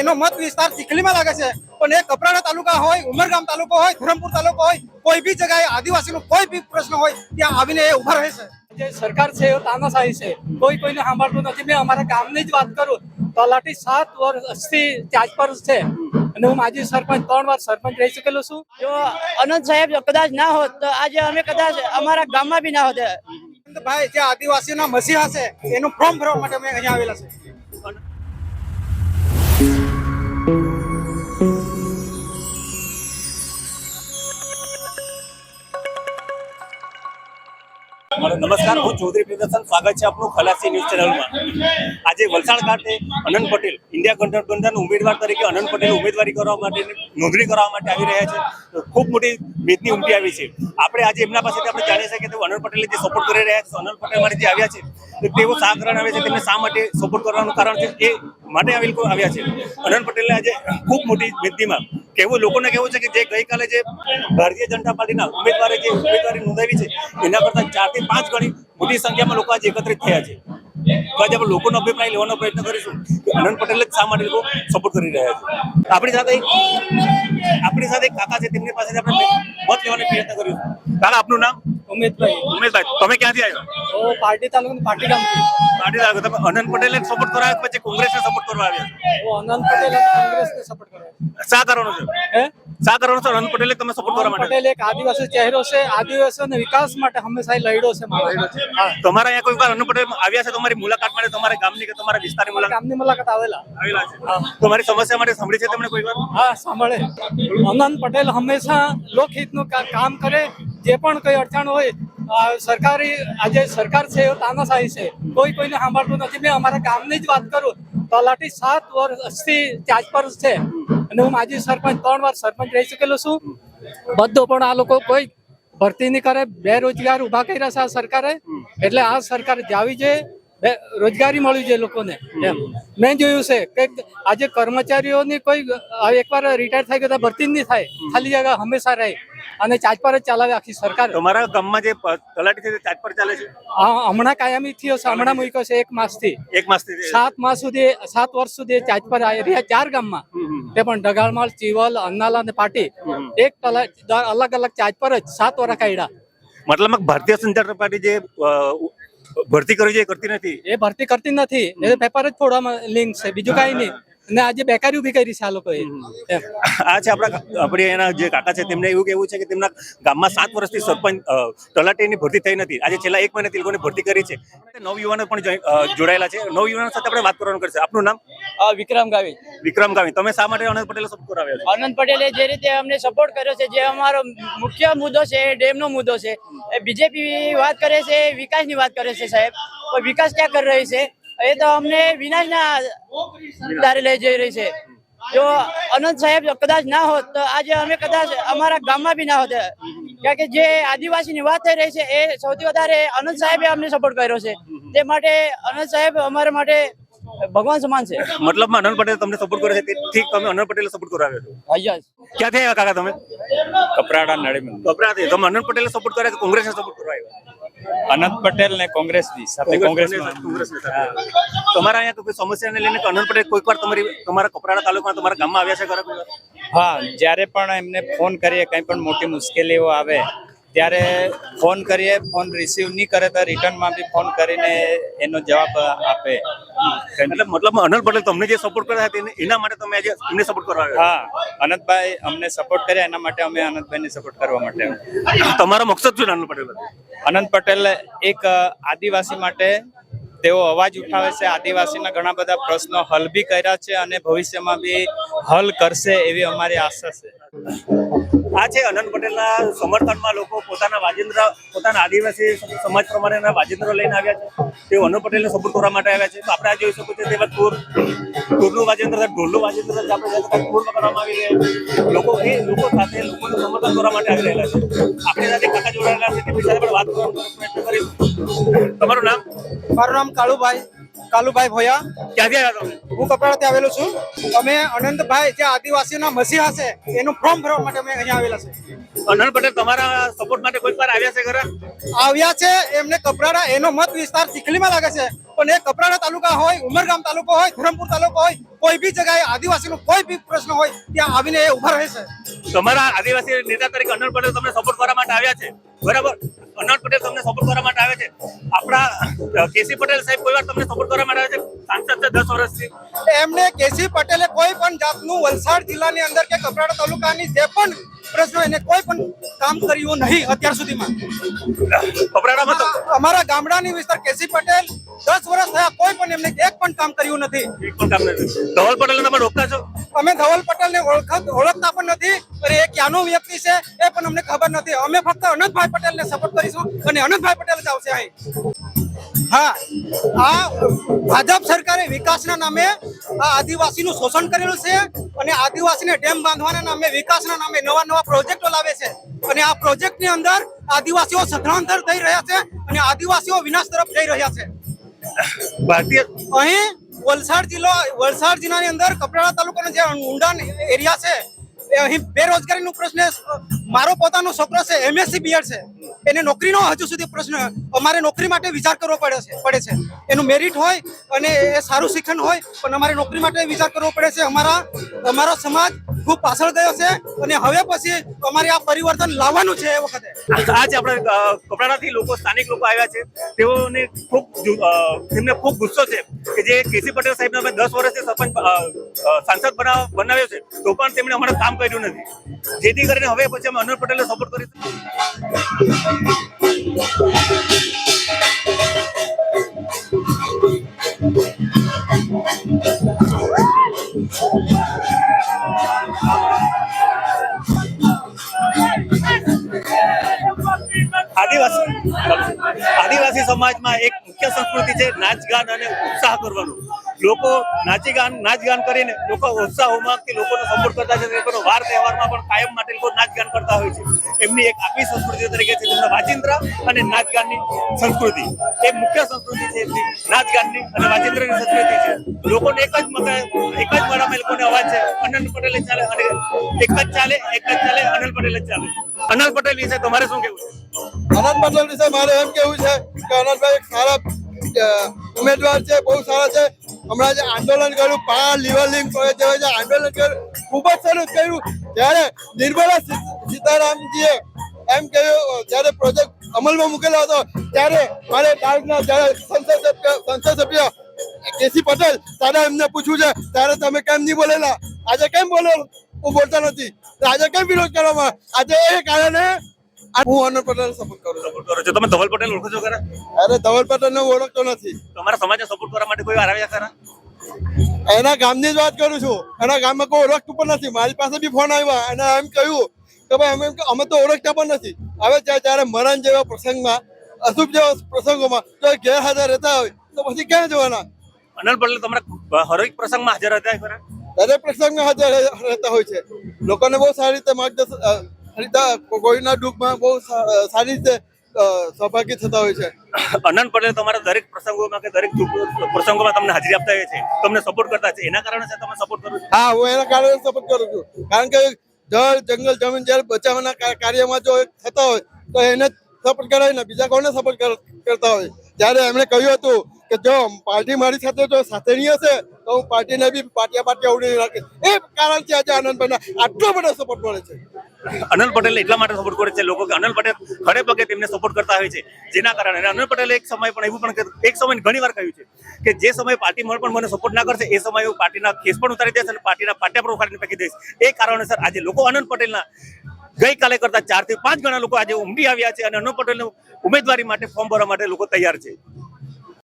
એનો મત વિસ્તાર ચીખલીમાં લાગે છે, પણ એ કપરાડા તાલુકા હોય, ઉમરગામ તાલુકો હોય, ધરમપુર તાલુકો હોય, કોઈ બી જગ્યાએ આદિવાસીનો કોઈ બી પ્રશ્ન હોય ત્યાં આવીને એ ઉભા રહે છે. જે સરકાર છે એ તાનાશાહી છે, કોઈ કોઈને સાંભળતું નથી. મેં અમારા ગામની જ વાત કરું, તલાટી 7 વર્ષથી ચાર્જ પર છે અને હું માજી સરપંચ 3 વાર સરપંચ રહી ચૂકેલો છું. જો અનંત સાહેબ કદાચ ના હોત તો આજે અમે કદાચ અમારા ગામમાં બી ના હોત. ભાઈ જે આદિવાસીના મસીહા છે એનું ફોર્મ ભરવા માટે અમે અહીંયા આવેલા છે. નમસ્કાર, હું ચૌધરી પ્રિયદર્શન, સ્વાગત છે આપનું ખલાસી ન્યૂઝ ચેનલમાં. આજે વલસાડ ખાતે અનંત પટેલ ઇન્ડિયા ગઠબંધનના ઉમેદવાર તરીકે અનંત પટેલ ઉમેદવારી કરવા માટે નોંધણી કરવા માટે આવી રહ્યા છે. ખૂબ મોટી મેદની ઉમટી આવી છે. આપણે આજે એમના પાસેથી આપણે જાણી શકીએ કે અનંત પટેલે જે સપોર્ટ કરી રહ્યા છે, અનંત પટેલ માટે જે આવ્યા છે તેઓ શા કારણ આવે છે, તેમને શા માટે સપોર્ટ કરવાનું કારણ છે એ માટે આવ્યા છે. અનંત પટેલને આજે ખૂબ મોટી મેદનીમાં લોકોને કહેવું છે કે જે ગઈકાલે જે ભારતીય જનતા પાર્ટીના ઉમેદવારે જે ઉમેદવારી નોંધાવી છે એના કરતા 4 થી 5 ગણી મોટી સંખ્યામાં લોકો આજે એકત્રિત થયા છે. તો આજે આપણે લોકોનો અભિપ્રાય લેવાનો પ્રયત્ન કરીશું કે અનંત પટેલ જ શા માટે લોકો સપોર્ટ કરી રહ્યા છે. આપણી સાથે એક કાકા છે, તેમની પાસેથી આપણે મત લેવાનો પ્રયત્ન કરીશું. કાકા, આપનું નામ? ઉમેશભાઈ. તમે ક્યાંથી આવ્યા? પાર્ટી તાલુકા પાર્ટી ગામથી. તમે અનંત પટેલને સપોર્ટ કરવા આવ્યા પછી કોંગ્રેસને સપોર્ટ કરવા આવ્યા? અનંત પટેલ કોંગ્રેસને સપોર્ટ કરે. શા કારણો છે? શા કારણો છે અનંત પટેલે તમે સપોર્ટ કરવા માટે? પટેલ એક આદિવાસી ચહેરો છે, આદિવાસીઓના વિકાસ માટે હંમેશા લડ્યો છે. તમારા અહીંયા કોઈ વાર અનંત પટેલ આવ્યા છે તમારી મુલાકાત માટે, તમારા ગામની કે તમારા વિસ્તારની મુલાકાત? ગામની મુલાકાત આવેલા છે. તમારી સમસ્યા માટે સાંભળી છે તમને કોઈ વાર? હા, સાંભળે. અનંત પટેલ હંમેશા લોકહિતનું કામ કરે. જે પણ કઈ અડચણ હોય, સરકારી આજે સરકાર છે એ તાનાશાહી છે, કોઈ કોઈને સાંભળતું નથી. મેં અમારા ગામની જ વાત કરું, તલાટી 7 વર્ષથી ચાર્જ પર છે અને હું માજી સરપંચ 3 વાર સરપંચ રહી ચૂકેલો છું. બધું પણ આ લોકો કોઈ ભરતી નહીં કરે, બેરોજગાર ઉભા કર્યા છે આ સરકારે. એટલે આ સરકાર જાવી જોઈએ, રોજગારી મળવી જોઈએ લોકોને. એમ મેં જોયું છે કે આજે કર્મચારીઓની કોઈ એકવાર રિટાયર થઈ ગયા ભરતી નહીં થાય, ખાલી જગ્યા હંમેશા રહે અને ચાર્જ પર જ ચલાવે આખી સરકાર. તમારા ગામમાં જે તલાટી છે તે ચાર્જ પર ચાલે છે? હા, હમણાં કાયમી થયો છે, હમણાં મૂક્યો છે 1 માસથી. 7 માસ સુધી 7 વર્ષ સુધી ચાર્જ પર રહ્યા 4 ગામમાં. તે પણ ઢગાળમાળ, ચીવલ, અન્નાલા અને પાટી એક અલગ અલગ ચાર્જ પર જ 7 વર્ષ કાઢ્યા. મતલબ ભારતીય જનતા પાર્ટી જે ભરતી કરી છે એ કરતી નથી? એ ભરતી કરતી નથી, એ પેપર જ ફોડવામાં લિંક છે, બીજું કઈ નહીં. અને આજે બેકારી ઉભી કરી છે આ લોકોએ. આ છે આપણે એના જે કાકા છે, તેમને એવું કેવું છે કે તેમના ગામમાં 7 વર્ષથી સરપંચ તલાટીની ભરતી થઈ નથી. આજે છેલ્લા 1 મહિનાથી લોકોને ભરતી કરી છે. નવયુવાનો પણ જોડાયેલા છે. નવયુવાનો સાથે આપણે વાત કરવાનું કરશે. આપનું નામ? વિક્રમ ગાવી. વિક્રમ ગાવી. તમે શા માટે અનંત પટેલ સપોર્ટ કરાવ્યા છો? અનંત પટેલે જે રીતે અમને સપોર્ટ કર્યો છે, જે અમારો મુખ્ય મુદ્દો છે એ ડેમનો મુદ્દો છે. બીજેપી વાત કરે છે, વિકાસની વાત કરે છે સાહેબ, પણ વિકાસ ક્યાં કરી રહી છે? એ તો અમને વિનાશના દારે લઈ જઈ રહી છે. જો અનંત સાહેબ કદાચ ના હોત તો આજે અમે કદાચ અમારા ગામમાં બી ના હોત. કારણ કે જે આદિવાસીની વાત થઈ રહી છે એ સૌથી વધારે અનંત સાહેબે અમને સપોર્ટ કર્યો છે. તે માટે અનંત સાહેબ અમારા માટે ભગવાન સમાન છે. મતલબમાં અનંત પટેલ તમને સપોર્ટ કરે છે, તેથી તમે અનંત પટેલ સપોર્ટ કરવા આવ્યા છો? ક્યાંથી આવ્યા કાકા તમે? કપરાડા નળીમાં. કપરાથી. તમે અનંત પટેલ સપોર્ટ કરે કે કોંગ્રેસને સપોર્ટ કરવા આવ્યા? અનંત પટેલ ને કોંગ્રેસની સાથે. તમારા અહીંયા કોઈ સમસ્યાને લઈને કે અનંત પટેલ કોઈક વાર તમારા કપરાડા તાલુકામાં તમારા ગામમાં આવ્યા છે ખરા? હા, જ્યારે પણ એમને ફોન કરીએ, કંઈ પણ મોટી મુશ્કેલીઓ આવે ત્યારે ફોન કરીએ, ફોન રિસીવ નહીં કરે તો રિટર્નમાં બી ફોન કરીને એનો જવાબ આપે. મતલબ અનંત પટેલ તમને જે સપોર્ટ કર્યા હતા એના માટે તમે આજે એમને સપોર્ટ કરવા આવ્યા? હા, અનંતભાઈ અમને સપોર્ટ કર્યા એના માટે અમે અનંતભાઈને સપોર્ટ કરવા માટે. તમારો મકસદ શું અનંત પટેલ? અનંત પટેલ એક આદિવાસી માટે તેઓ અવાજ ઉઠાવે છે. આદિવાસીના ઘણા બધા પ્રશ્નો હલ બી કર્યા છે અને ભવિષ્યમાં બી હલ કરશે એવી અમારી આશા છે. આ છે અનંત પટેલના સમર્થનમાં લોકો પોતાના આદિવાસી સમાજ પ્રમાણેના વાજિંત્રો લઈને આવ્યા છે. તેઓ અનંત પટેલને સપોર્ટ કરવા માટે આવ્યા છે. તો આપણે આ જોઈ શકીએ છીએ તેવા ઢોલનું વાજિંત્ર આપણે પૂર્ણ કરવામાં આવી રહ્યા છે. લોકો સાથે લોકોનું સમર્થન કરવા માટે આવી રહેલા છે. આપણી સાથે કાકા જોડાયેલા છે, તેમની સાથે પણ વાત કરવાનો પ્રયત્ન કરીશું. તમારું નામ? મારું નામ કાળુભાઈ. કાલુભાઈ ભોયા. ક્યાંથી આવ્યા તમે? હું કપરાડાથી આવેલો છું. અમે અનંતભાઈ જે આદિવાસીના મસીહા છે એનું ફોર્મ ભરવા માટે અમે અહીંયા આવેલા છે. અનંત પટેલ તમારા સપોર્ટ માટે કોઈ વાર આવ્યા છે ખરા? આવ્યા છે. એમને કપરાડા એનો મત વિસ્તાર ચીખલીમાં લાગે છે, પણ એ કપરાડા તાલુકા હોય, ઉમરગામ તાલુકો હોય, ધરમપુર તાલુકો હોય, કોઈ બી જગ્યાએ આદિવાસીનો કોઈ બી પ્રશ્ન હોય ત્યાં આવીને એ ઉભા રહે છે. તમારા આદિવાસી નેતા તરીકે અનંત પટેલ તમને સપોર્ટ કરવા માટે આવ્યા છે, બરાબર? અનંત પટેલ તમને સપોર્ટ કરવા માટે આવે છે. આપણા કેસી પટેલ સાહેબ કોઈ વાર તમને સપોર્ટ કરવા માટે આવે છે? સાંસદ છે 10 વર્ષથી. એમને કેસી પટેલે કોઈ પણ જાતનું વલસાડ જિલ્લાની અંદર કે કપરાડા તાલુકાની જે પણ પ્રશ્નો એને કોઈ પણ કામ કર્યું નહીં અત્યાર સુધીમાં. કપરાડામાં તો અમારા ગામડાની વિસ્તાર કેસી પટેલ 10 વર્ષ થયા, કોઈ પણ એમને એક પણ કામ કર્યું નથી. એક પણ કામ નથી. ધવલ પટેલને તમે રોકતા છો? અમે ધવલ પટેલને ઓળખતા પણ નથી, અને એ ક્યાંનો વ્યક્તિ છે એ પણ અમને ખબર નથી. અમે ફક્ત અનંતભાઈ પટેલને સપોર્ટ કરીશું અને અનંતભાઈ પટેલ જ આવશે અહીં. હા, આ ભાજપ સરકારે વિકાસના નામે આ આદિવાસીનું શોષણ કરેલું છે, અને આદિવાસીને ડેમ બાંધવાના નામે, વિકાસના નામે નવા પ્રોજેક્ટો લાવે છે, અને આ પ્રોજેક્ટની અંદર આદિવાસીઓ સ્થળાંતર થઈ રહ્યા છે અને આદિવાસીઓ વિનાશ તરફ જઈ રહ્યા છે. ભારતીય અહીં વલસાડ જિલ્લાની અંદર કપરાડા તાલુકાનો જે ઊંડાણ એરિયા છે, એ અહીં બેરોજગારીનો પ્રશ્ન. મારો પોતાનો છોકરો છે, MSc BEd છે, એને નોકરીનો હજુ સુધી પ્રશ્ન. અમારે નોકરી માટે વિચાર કરવો પડે છે. એનું મેરિટ હોય અને એ સારું શિક્ષણ હોય, પણ અમારે નોકરી માટે વિચાર કરવો પડે છે. અમારો સમાજ ખૂબ પાછળ ગયો છે, અને હવે પછી અમારે આ પરિવર્તન લાવવાનું છે. એ વખતે આજે આપણે કપરાડાથી લોકો, સ્થાનિક લોકો આવ્યા છે, તેમને ખૂબ ગુસ્સો છે કે જે કેસી પટેલ સાહેબને અમે 10 વર્ષથી સરપંચ સાંસદ બનાવ્યો છે, તો પણ તેમણે અમારું કામ કર્યું નથી. જેથી કરીને હવે પછી અમે અનંત પટેલને સપોર્ટ કરીશું. આદિવાસી સમાજમાં એક મુખ્ય સંસ્કૃતિ છે નાચગાન અને ઉત્સાહ કરવાનું. લોકો નાચગાન કરીને લોકો ઉત્સાહોમાંથી લોકોનો સપોર્ટ કરતા છે. લોકોનો વાર તહેવારમાં પણ કાયમ માટે લોકો નાચગાન કરતા હોય છે. એમની એક આગવી સંસ્કૃતિ તરીકે છે તેમના વાજિંત્ર અને નાચગાનની સંસ્કૃતિ. એ મુખ્ય સંસ્કૃતિ છે એમની, નાચગાનની અને વાજિંત્રની સંસ્કૃતિ છે. લોકોને એક જ માળામાં લોકોને અવાજ છે, અનંત પટેલ જ ચાલે, અને એક જ ચાલે, અનંત પટેલ જ ચાલે. અનંત પટેલ વિશે તમારે શું કેવું છે? અનંત પટેલ વિશે મારે એમ કેવું છે કે અનંતભાઈ એક સારા ઉમેદવાર છે, બહુ સારા છે. હમણાં જે આંદોલન કર્યું, પાર લિવરલિંગ જે આંદોલન કર્યું, ખૂબ જ સરસ કર્યું. ત્યારે નિર્મલા સીતારામજીએ એમ કહ્યું, જ્યારે પ્રોજેક્ટ અમલમાં મૂકેલો હતો, ત્યારે મારે ડાર્કના જ્યારે સંસદ સભ્ય કેસી પટેલ ત્યારે એમને પૂછ્યું છે, ત્યારે તમે કેમ નહીં બોલેલા? આજે કેમ બોલતા નથી? આજે કેમ વિરોધ કરવામાં? આજે એ કારણે હું અનંત પટેલ સપોર્ટ કરું છું. તમે ધવલ પટેલ ઓળખો છો ખરા? અરે ધવલ પટેલ ને ઓળખતો નથી. તમારા સમાજને સપોર્ટ કરવા માટે કોઈ વાર આવ્યા ખરા? એના ગામની જ વાત કરું છું. એના ગામમાં કોઈ ઓળખતું પણ નથી. મારી પાસે બી ફોન આવ્યા અને એમ કહ્યું કે ભાઈ અમે તો ઓળખતા પણ નથી. હવે જ્યારે મરણ જેવા પ્રસંગમાં, અશુભ જેવા પ્રસંગોમાં જો ગેરહાજર રહેતા હોય તો પછી ક્યાં જવાના? અનંત પટેલ તમારા હરેક પ્રસંગમાં હાજર હતા ખરા? દરેક પ્રસંગમાં હાજર રહેતા હોય છે. લોકોને બહુ સારી રીતે માર્ગદર્શન, કોઈના દુઃખમાં બહુ સારી રીતે સહભાગી થતા હોય છે. અનંત પટેલ તમારા દરેક પ્રસંગોમાં કે દરેક પ્રસંગોમાં તમને હાજરી આપતા હોય છે, તમને સપોર્ટ કરતા છે, એના કારણે તમે સપોર્ટ કરો છો? હા, હું એના કારણે સપોર્ટ કરું છું. કારણ કે જળ, જંગલ, જમીન જ્યારે બચાવવાના કાર્યમાં જો થતા હોય તો એને સપોર્ટ કરાય ને બીજા કોને સપોર્ટ કરતા હોય. જ્યારે એમણે કહ્યું હતું કે જો પાર્ટી મારી સાથે જો સાથે નહીં હશે તો હું પાર્ટીને બી પાટિયા ઉડી રાખીશ. એ કારણથી આજે આનંદભાઈને આટલો બધો સપોર્ટ મળે છે. અનંત પટેલ એટલા માટે સપોર્ટ કરે છે લોકો કે અનંત પટેલ ખડે પગે તેમને સપોર્ટ કરતા હોય છે, જેના કારણે અનંત પટેલે એક સમય પણ એવું પણ એક સમય ઘણી વાર કહ્યું છે કે જે સમય પાર્ટી પણ મને સપોર્ટ ના કરશે એ સમયે હું પાર્ટીના કેસ પણ ઉતારી દઈશ અને પાર્ટીના પાટિયા પર ઉખાડીને ફેંકી દઈશ. એ કારણોસર આજે લોકો અનંત પટેલના ગઈકાલે કરતા 4 થી 5 ગણા લોકો આજે ઉમટી આવ્યા છે અને અનંત પટેલની ઉમેદવારી માટે ફોર્મ ભરવા માટે લોકો તૈયાર છે.